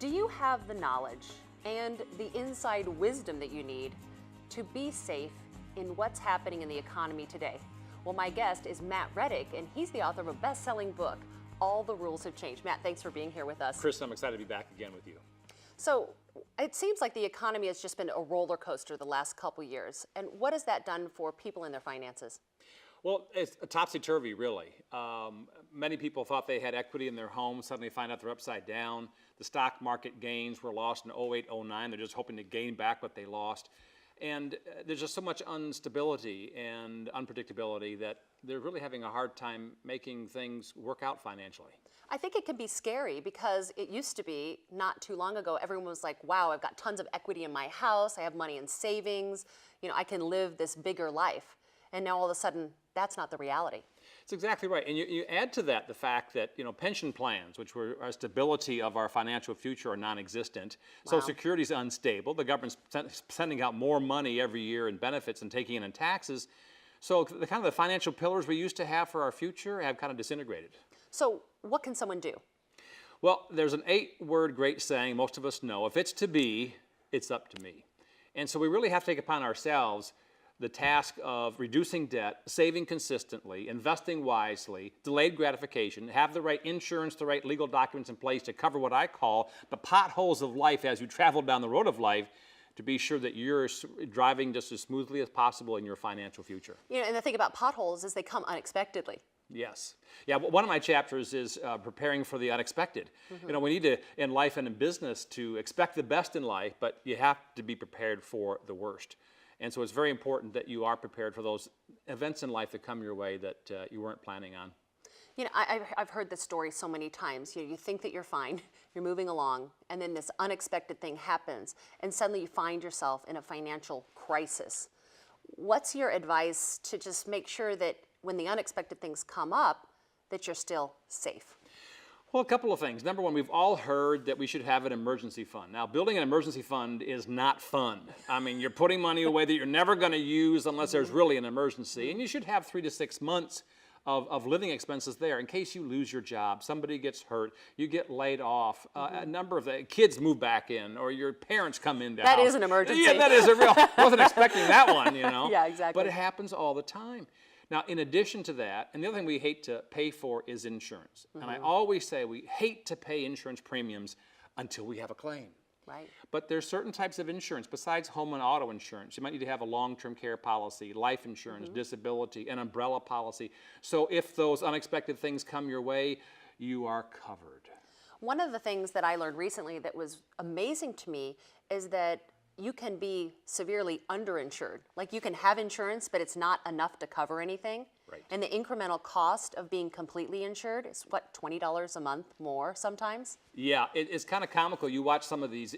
you have the knowledge and the inside wisdom that you need to be safe in what's happening in the economy today? Well, my guest is Matt Rettick, and he's the author of a best-selling book, All the Rules Have Changed. Matt, thanks for being here with us. Chris, I'm excited to be back again with you. So it seems like the economy has just been a roller coaster the last couple years. And what has that done for people and their finances? Well, it's topsy-turvy, really. Many people thought they had equity in their homes, suddenly find out they're upside down. The stock market gains were lost in 08, 09. They're just hoping to gain back what they lost. And there's just so much instability and unpredictability that they're really having a hard time making things work out financially. I think it can be scary because it used to be not too long ago, everyone was like, wow, I've got tons of equity in my house, I have money in savings, I can live this bigger life. And now all of a sudden, that's not the reality. It's exactly right. And you add to that the fact that, pension plans, which were our stability of our financial future, are non-existent. Wow. Social Security is unstable. The government's sending out more money every year in benefits and taking in taxes. So the kind of the financial pillars we used to have for our future have kind of disintegrated. So what can someone do? Well, there's an 8-word great saying most of us know: if it's to be, it's up to me. And so we really have to take upon ourselves the task of reducing debt, saving consistently, investing wisely, delayed gratification, have the right insurance, the right legal documents in place to cover what I call the potholes of life as you travel down the road of life, to be sure that you're driving just as smoothly as possible in your financial future. And the thing about potholes is they come unexpectedly. Yes. Yeah, one of my chapters is preparing for the unexpected. Mm-hmm. We need to, in life and in business, to expect the best in life, but you have to be prepared for the worst. And so it's very important that you are prepared for those events in life that come your way that you weren't planning on. I've heard this story so many times. You think that you're fine, you're moving along, and then this unexpected thing happens, and suddenly you find yourself in a financial crisis. What's your advice to just make sure that when the unexpected things come up, that you're still safe? Well, a couple of things. Number one, we've all heard that we should have an emergency fund. Now, building an emergency fund is not fun. I mean, you're putting money away that you're never going to use unless there's really an emergency. And you should have 3 to 6 months of living expenses there in case you lose your job, somebody gets hurt, you get laid off, a number of the kids move back in, or your parents come into That house. is an emergency. Yeah, that is a real, wasn't expecting that one, Yeah, exactly. But it happens all the time. Now, in addition to that, and the other thing we hate to pay for is insurance. And I always say we hate to pay insurance premiums until we have a claim. Right. But there's certain types of insurance besides home and auto insurance. You might need to have a long-term care policy, life insurance, disability, an umbrella policy. So if those unexpected things come your way, you are covered. One of the things that I learned recently that was amazing to me is that you can be severely underinsured. Like you can have insurance, but it's not enough to cover anything. Right. And the incremental cost of being completely insured is, what, $20 a month more sometimes? Yeah, it's kind of comical. You watch some of these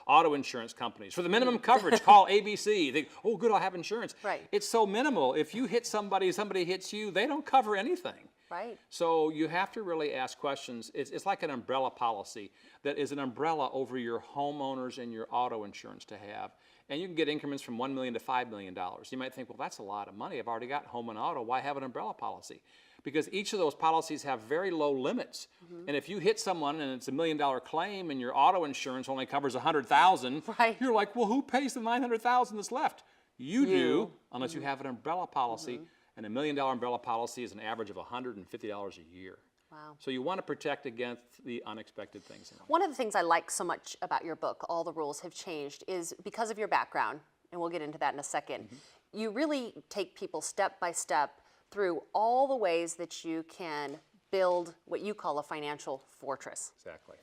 auto insurance companies. For the minimum coverage, call ABC. You think, oh, good, I'll have insurance. Right. It's so minimal. If you hit somebody hits you, they don't cover anything. Right. So you have to really ask questions. It's like an umbrella policy that is an umbrella over your homeowners and your auto insurance to have. And you can get increments from $1 million to $5 million. You might think, well, that's a lot of money. I've already got home and auto. Why have an umbrella policy? Because each of those policies have very low limits. And if you hit someone and it's $1 million claim and your auto insurance only covers $100,000, right. You're like, well, who pays the $900,000 that's left? You do, unless you have an umbrella policy. And $1 million umbrella policy is an average of $150 a year. Wow. So you want to protect against the unexpected things in life. One of the things I like so much about your book, All the Rules Have Changed, is because of your background, and we'll get into that in a second, you really take people step by step through all the ways that you can build what you call a financial fortress. Exactly.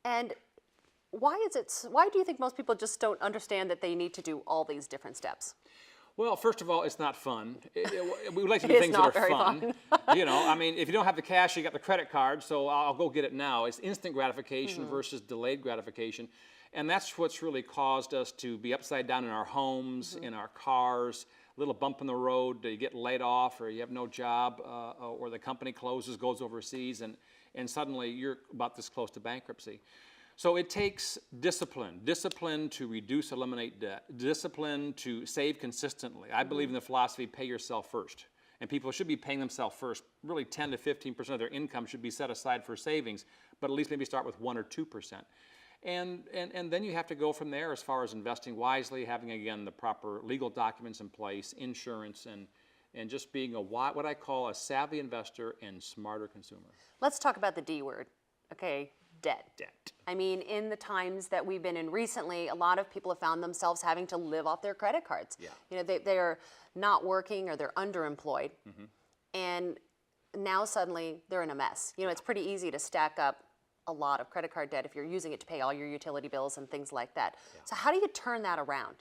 And why do you think most people just don't understand that they need to do all these different steps? Well, first of all, it's not fun. We would like to do things that are fun. I mean, if you don't have the cash, you got the credit card, so I'll go get it now. It's instant gratification versus delayed gratification. And that's what's really caused us to be upside down in our homes, in our cars, a little bump in the road, you get laid off or you have no job, or the company closes, goes overseas, and suddenly you're about this close to bankruptcy. So it takes discipline to reduce, eliminate debt, discipline to save consistently. I believe in the philosophy, pay yourself first. And people should be paying themselves first. Really 10 to 15% of their income should be set aside for savings, but at least maybe start with 1 or 2%. And then you have to go from there as far as investing wisely, having, again, the proper legal documents in place, insurance, and just being what I call a savvy investor and smarter consumer. Let's talk about the D word, okay, debt. Debt. I mean, in the times that we've been in recently, a lot of people have found themselves having to live off their credit cards. Yeah. You know, they are not working or they're underemployed. And now suddenly they're in a mess. You know, it's pretty easy to stack up a lot of credit card debt if you're using it to pay all your utility bills and things like that. So how do you turn that around?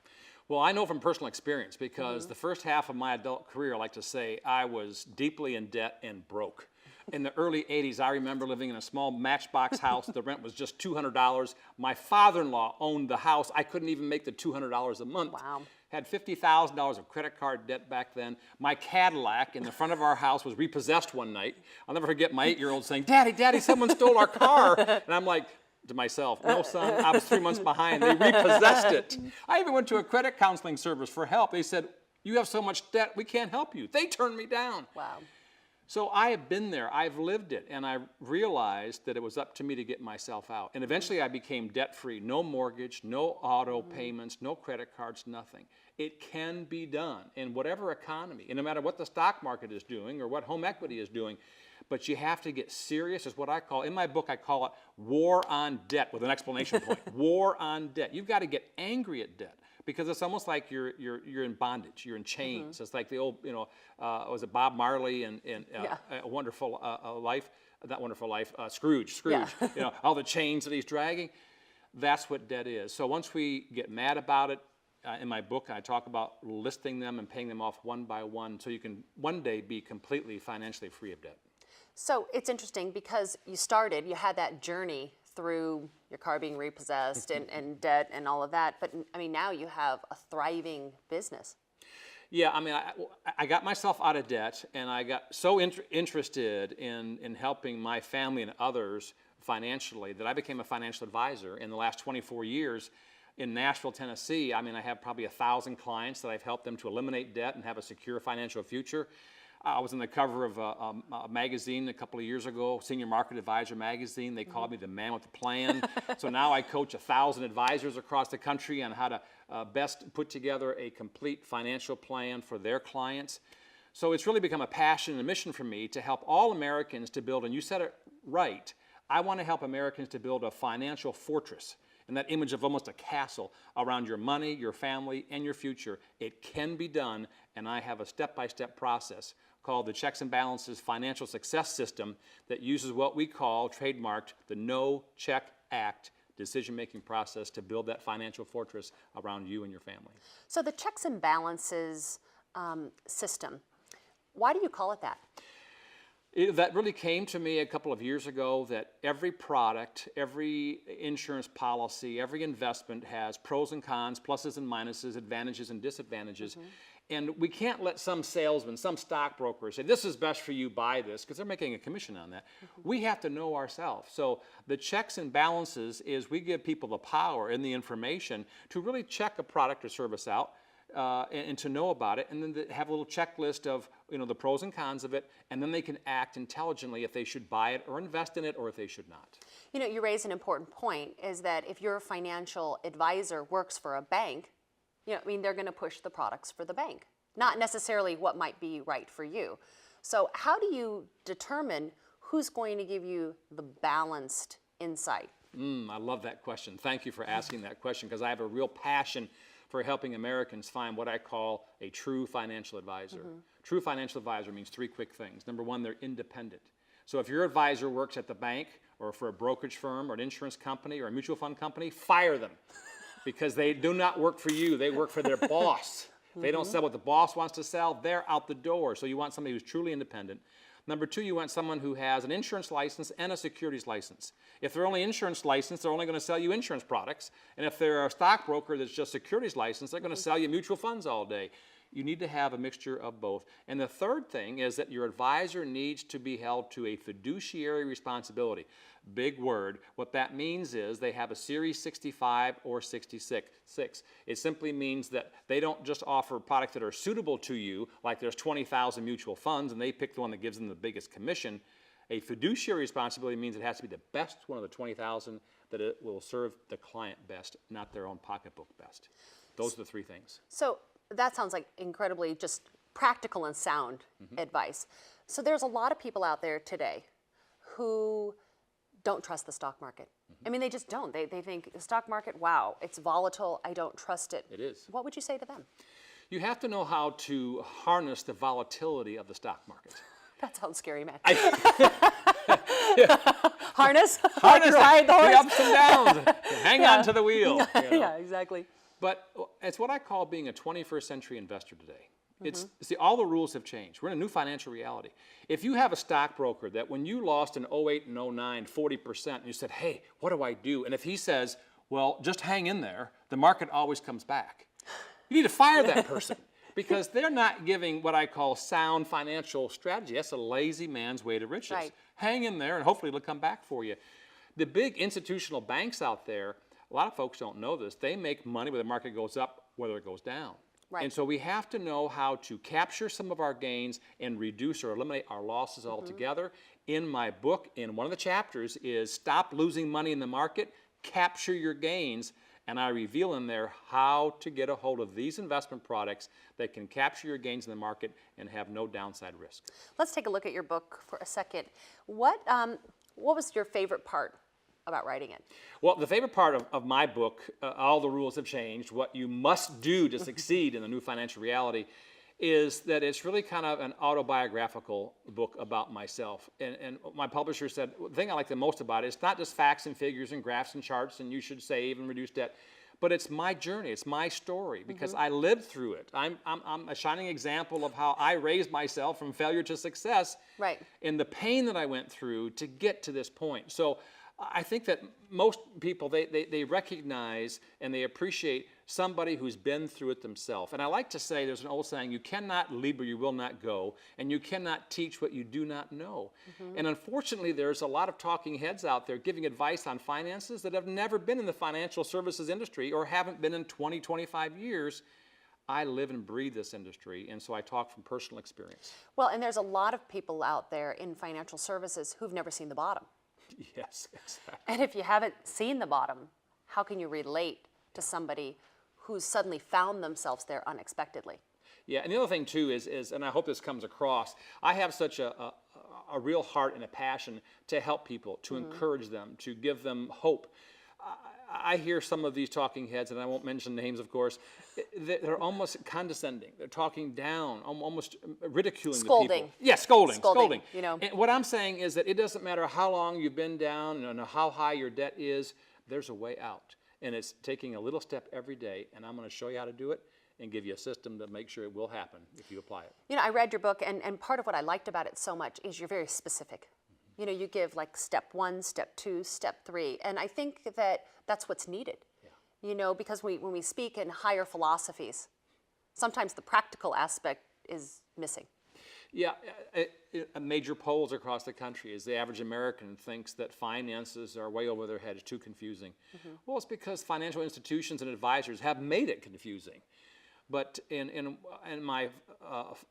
Well, I know from personal experience because the first half of my adult career, I like to say, I was deeply in debt and broke. In the early 80s, I remember living in a small matchbox house. The rent was just $200. My father-in-law owned the house. I couldn't even make the $200 a month. Wow. Had $50,000 of credit card debt back then. My Cadillac in the front of our house was repossessed one night. I'll never forget my 8-year-old saying, "Daddy, Daddy, someone stole our car." And I'm like, to myself, "No, son, I was 3 months behind. They repossessed it." I even went to a credit counseling service for help. They said, "You have so much debt, we can't help you." They turned me down. Wow. So I have been there, I've lived it, and I realized that it was up to me to get myself out. And eventually I became debt-free, no mortgage, no auto payments, no credit cards, nothing. It can be done in whatever economy, and no matter what the stock market is doing or what home equity is doing, but you have to get serious, is what I call, in my book I call it war on debt with an exclamation point. War on debt. You've got to get angry at debt. Because it's almost like you're in bondage, you're in chains. It's like the old, was it Bob Marley and A Wonderful Life? Not Wonderful Life, Scrooge. Yeah. All the chains that he's dragging. That's what debt is. So once we get mad about it, in my book I talk about listing them and paying them off one by one so you can one day be completely financially free of debt. So it's interesting because you had that journey through your car being repossessed and debt and all of that, but I mean now you have a thriving business. Yeah, I mean, I got myself out of debt, and I got so interested in helping my family and others financially that I became a financial advisor in the last 24 years in Nashville, Tennessee. I mean, I have probably 1,000 clients that I've helped them to eliminate debt and have a secure financial future. I was on the cover of a magazine a couple of years ago, Senior Market Advisor magazine. They called me the man with the plan. So now I coach 1,000 advisors across the country on how to best put together a complete financial plan for their clients. So it's really become a passion and a mission for me to help all Americans to build, and you said it right, I want to help Americans to build a financial fortress. And that image of almost a castle around your money, your family, and your future. It can be done, and I have a step-by-step process called the Checks and Balances Financial Success System that uses what we call, trademarked, the No Check Act decision-making process to build that financial fortress around you and your family. So the Checks and Balances system, why do you call it that? That really came to me a couple of years ago, that every product, every insurance policy, every investment has pros and cons, pluses and minuses, advantages and disadvantages. And we can't let some salesman, some stockbroker say, "This is best for you, buy this," because they're making a commission on that. We have to know ourselves. So the checks and balances is we give people the power and the information to really check a product or service out, and to know about it, and then have a little checklist of the pros and cons of it, and then they can act intelligently if they should buy it or invest in it, or if they should not. You raise an important point, is that if your financial advisor works for a bank, they're going to push the products for the bank, not necessarily what might be right for you. So how do you determine who's going to give you the balanced insight? I love that question. Thank you for asking that question, because I have a real passion for helping Americans find what I call a true financial advisor. True financial advisor means three quick things. Number one, they're independent. So if your advisor works at the bank or for a brokerage firm or an insurance company or a mutual fund company, fire them, because they do not work for you. They work for their boss. They don't sell what the boss wants to sell. They're out the door. So you want somebody who's truly independent. Number two, you want someone who has an insurance license and a securities license. If they're only insurance licensed, they're only going to sell you insurance products. And if they're a stockbroker that's just securities licensed, they're going to sell you mutual funds all day. You need to have a mixture of both. And the third thing is that your advisor needs to be held to a fiduciary responsibility. Big word. What that means is they have a Series 65 or 66. It simply means that they don't just offer products that are suitable to you, like there's 20,000 mutual funds and they pick the one that gives them the biggest commission. A fiduciary responsibility means it has to be the best one of the 20,000, that it will serve the client best, not their own pocketbook best. Those are the three things. So that sounds like incredibly just practical and sound advice. So there's a lot of people out there today who don't trust the stock market. I mean, they just don't. They think the stock market, wow, it's volatile, I don't trust it. It is. What would you say to them? You have to know how to harness the volatility of the stock market. That sounds scary, Matt. Yeah. Harness? Harness Ride the horse? the ups and downs. Hang on to the wheel. You know? Yeah, exactly. But it's what I call being a 21st century investor today. See, all the rules have changed. We're in a new financial reality. If you have a stockbroker that when you lost in 08 and 09, 40%, and you said, hey, what do I do? And if he says, well, just hang in there, the market always comes back. You need to fire that person because they're not giving what I call sound financial strategy. That's a lazy man's way to riches. Right. Hang in there and hopefully it'll come back for you. The big institutional banks out there, a lot of folks don't know this, they make money whether the market goes up, whether it goes down. Right. And so we have to know how to capture some of our gains and reduce or eliminate our losses altogether. In my book, in one of the chapters is Stop Losing Money in the Market, Capture Your Gains, and I reveal in there how to get a hold of these investment products that can capture your gains in the market and have no downside risk. Let's take a look at your book for a second. What was your favorite part about writing it? Well, the favorite part of my book, all the rules have changed, what you must do to succeed in the new financial reality, is that it's really kind of an autobiographical book about myself. And my publisher said, the thing I like the most about it is not just facts and figures and graphs and charts and you should save and reduce debt, but it's my journey, it's my story, because I lived through it. I'm a shining example of how I raised myself from failure to success, Right. and the pain that I went through to get to this point. So I think that most people, they recognize and they appreciate somebody who's been through it themselves. And I like to say, there's an old saying, you cannot lead where you will not go, and you cannot teach what you do not know. And unfortunately, there's a lot of talking heads out there giving advice on finances that have never been in the financial services industry or haven't been in 20, 25 years. I live and breathe this industry, and so I talk from personal experience. Well, and there's a lot of people out there in financial services who've never seen the bottom. Yes, exactly. And if you haven't seen the bottom, how can you relate to somebody who's suddenly found themselves there unexpectedly? Yeah, and the other thing too is and I hope this comes across, I have such a real heart and a passion to help people, to encourage them, to give them hope. I hear some of these talking heads, and I won't mention names, of course, they're almost condescending. They're talking down, almost ridiculing the people. Yeah, scolding. You know. And what I'm saying is that it doesn't matter how long you've been down and how high your debt is, there's a way out. And it's taking a little step every day, and I'm going to show you how to do it and give you a system to make sure it will happen if you apply it. You know, I read your book, and part of what I liked about it so much is you're very specific. You know, you give like step 1, step 2, step 3, and I think that that's what's needed. Yeah. You know, because when we speak in higher philosophies, sometimes the practical aspect is missing. Yeah, major polls across the country is the average American thinks that finances are way over their head, it's too confusing. Well, it's because financial institutions and advisors have made it confusing. But in my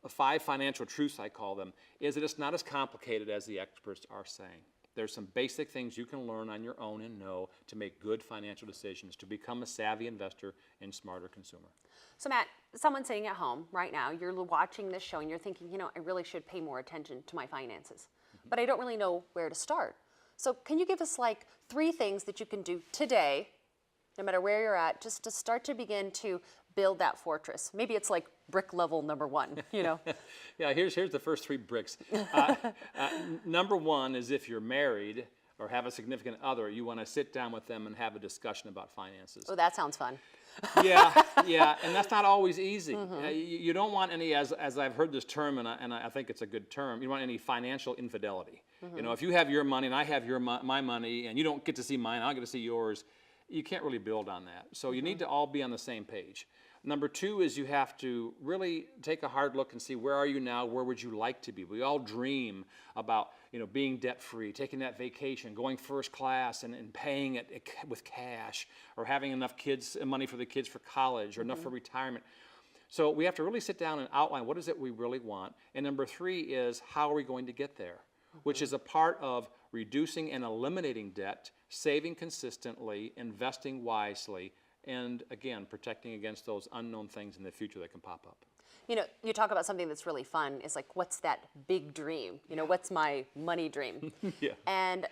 5 financial truths, I call them, is that it's not as complicated as the experts are saying. There's some basic things you can learn on your own and know to make good financial decisions, to become a savvy investor and smarter consumer. So Matt, someone sitting at home right now, you're watching this show and you're thinking, you know, I really should pay more attention to my finances, but I don't really know where to start. So can you give us like 3 things that you can do today, no matter where you're at, just to start to begin to build that fortress? Maybe it's like brick level number 1, you know? Yeah, here's the first 3 bricks. Number 1 is if you're married or have a significant other, you want to sit down with them and have a discussion about finances. Oh, that sounds fun. Yeah, and that's not always easy. You don't want any, as I've heard this term, and I think it's a good term, you don't want any financial infidelity. You know, if you have your money and I have my money and you don't get to see mine, I don't get to see yours, you can't really build on that. So you need to all be on the same page. Number 2 is you have to really take a hard look and see where are you now, where would you like to be. We all dream about, you know, being debt-free, taking that vacation, going first class and paying it with cash, or having enough money for the kids for college, or enough for retirement. So we have to really sit down and outline what is it we really want. And number 3 is how are we going to get there? which is a part of reducing and eliminating debt, saving consistently, investing wisely, and again, protecting against those unknown things in the future that can pop up. You know, you talk about something that's really fun. It's like, what's that big dream? You know, what's my money dream? Yeah. And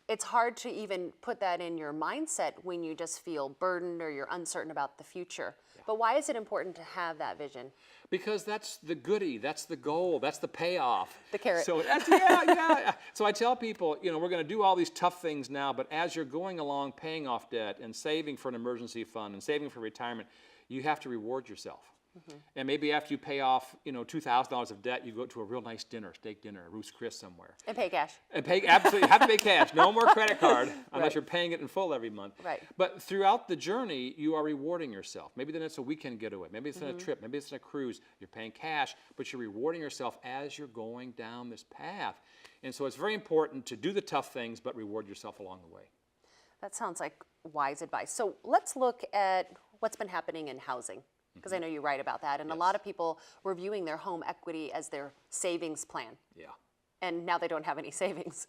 it's hard to even put that in your mindset when you just feel burdened or you're uncertain about the future. Yeah. But why is it important to have that vision? Because that's the goodie, that's the goal, that's the payoff. The carrot. So that's, yeah. So I tell people, you know, we're going to do all these tough things now, but as you're going along paying off debt and saving for an emergency fund and saving for retirement, you have to reward yourself. Mm-hmm. And maybe after you pay off, you know, $2,000 of debt, you go to a real nice dinner, steak dinner, Ruth's Chris somewhere. And pay cash. And pay, absolutely, have to pay cash. No more credit card unless Right. you're paying it in full every month. Right. But throughout the journey, you are rewarding yourself. Maybe then it's a weekend getaway. Maybe it's in a trip. Maybe it's in a cruise. You're paying cash, but you're rewarding yourself as you're going down this path. And so it's very important to do the tough things, but reward yourself along the way. That sounds like wise advice. So let's look at what's been happening in housing, because I know you write about that. And Yes. a lot of people were viewing their home equity as their savings plan. Yeah. And now they don't have any savings.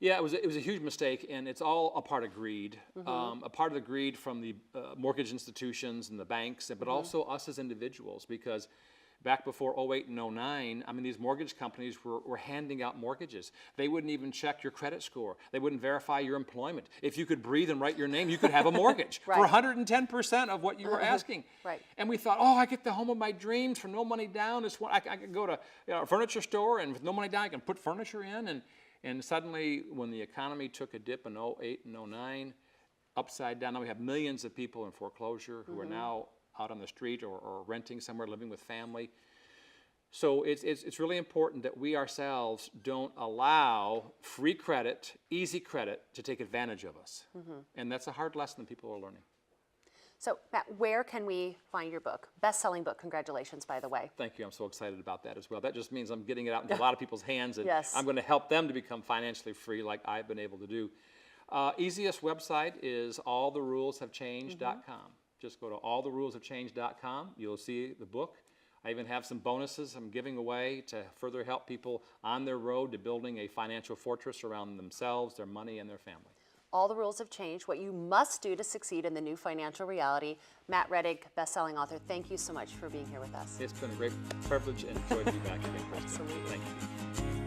Yeah, it was a huge mistake, and it's all a part of greed. A part of the greed from the mortgage institutions and the banks, but also us as individuals, because back before 08 and 09, I mean, these mortgage companies were handing out mortgages. They wouldn't even check your credit score. They wouldn't verify your employment. If you could breathe and write your name, you could have a mortgage Right. for 110% of what you were asking. Right. And we thought, oh, I get the home of my dreams for no money down. I could go to a furniture store, and with no money down, I can put furniture in. And suddenly, when the economy took a dip in 08 and 09, upside down, now we have millions of people in foreclosure who are now out on the street or renting somewhere, living with family. So it's really important that we ourselves don't allow free credit, easy credit, to take advantage of us. And that's a hard lesson that people are learning. So Matt, where can we find your book? Best-selling book, congratulations, by the way. Thank you, I'm so excited about that as well. That just means I'm getting it out into a lot of people's hands, and Yes. I'm going to help them to become financially free like I've been able to do. Easiest website is alltheruleshavechanged.com. Just go to alltheruleshavechanged.com. You'll see the book. I even have some bonuses I'm giving away to further help people on their road to building a financial fortress around themselves, their money, and their family. All the Rules Have Changed, What You Must Do to Succeed in the New Financial Reality. Matt Rettick, best-selling author, thank you so much for being here with us. It's been a great privilege and joy to be back again, Kristen. Absolutely. Thank you.